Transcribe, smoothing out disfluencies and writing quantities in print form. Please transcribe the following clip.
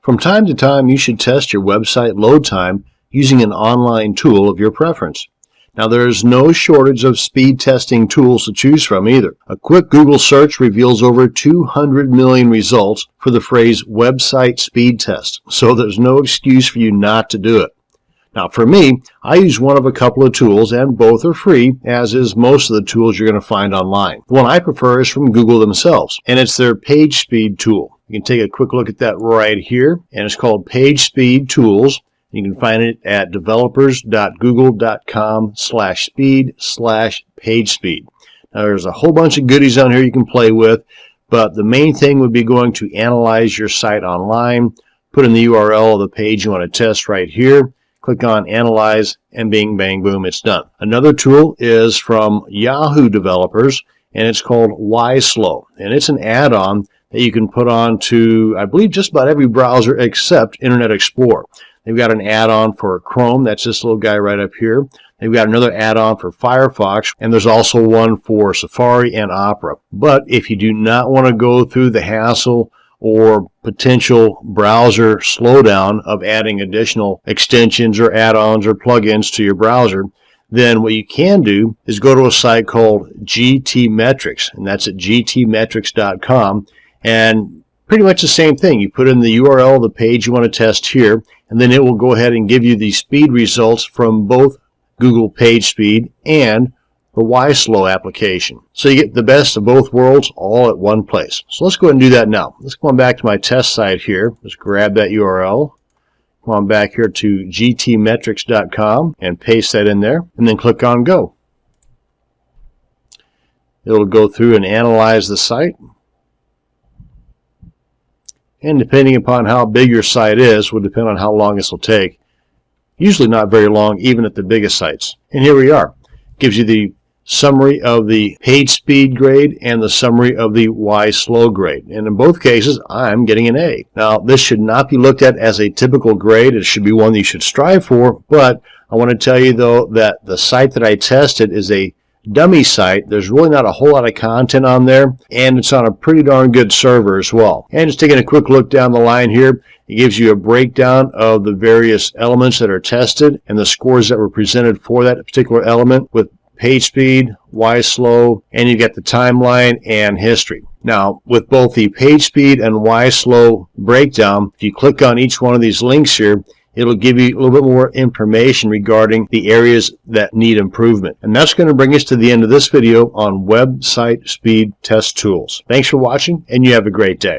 From time to time, you should test your website load time using an online tool of your preference. Now, there is no shortage of speed testing tools to choose from either. A quick Google search reveals over 200 million results for the phrase website speed test, so there's no excuse for you not to do it. Now, for me, I use one of a couple of tools, and both are free, as is most of the tools you're going to find online. The one I prefer is from Google themselves, and it's their page speed tool. You can take a quick look at that right here, and it's called Page Speed Tools. You can find it at developers.google.com/speed/pagespeed. Now, there's a whole bunch of goodies on here you can play with, but the main thing would be going to analyze your site online, put in the URL of the page you want to test right here, click on Analyze, and bing, bang, boom, it's done. Another tool is from Yahoo developers, and it's called YSlow, and it's an add-on that you can put on to, I believe, just about every browser except Internet Explorer. They've got an add-on for Chrome, that's this little guy right up here. They've got another add-on for Firefox, and there's also one for Safari and Opera. But if you do not want to go through the hassle or potential browser slowdown of adding additional extensions or add-ons or plugins to your browser, then what you can do is go to a site called GTmetrix, and that's at gtmetrix.com, and pretty much the same thing. You put in the URL of the page you want to test here, and then it will go ahead and give you the speed results from both Google PageSpeed and the YSlow application. So you get the best of both worlds all at one place. So let's go ahead and do that now. Let's go on back to my test site here. Let's grab that URL. Come on back here to gtmetrix.com and paste that in there, and then click on Go. It'll go through and analyze the site. And depending upon how big your site is, will depend on how long this will take. Usually not very long, even at the biggest sites. And here we are. It gives you the summary of the page speed grade and the summary of the YSlow grade. And in both cases, I'm getting an A. Now, this should not be looked at as a typical grade. It should be one that you should strive for. But I want to tell you, though, that the site that I tested is a dummy site. There's really not a whole lot of content on there, and it's on a pretty darn good server as well. And just taking a quick look down the line here, it gives you a breakdown of the various elements that are tested and the scores that were presented for that particular element with page speed, YSlow, and you get the timeline and history. Now, with both the page speed and YSlow breakdown, if you click on each one of these links here, it'll give you a little bit more information regarding the areas that need improvement. And that's going to bring us to the end of this video on website speed test tools. Thanks for watching, and you have a great day.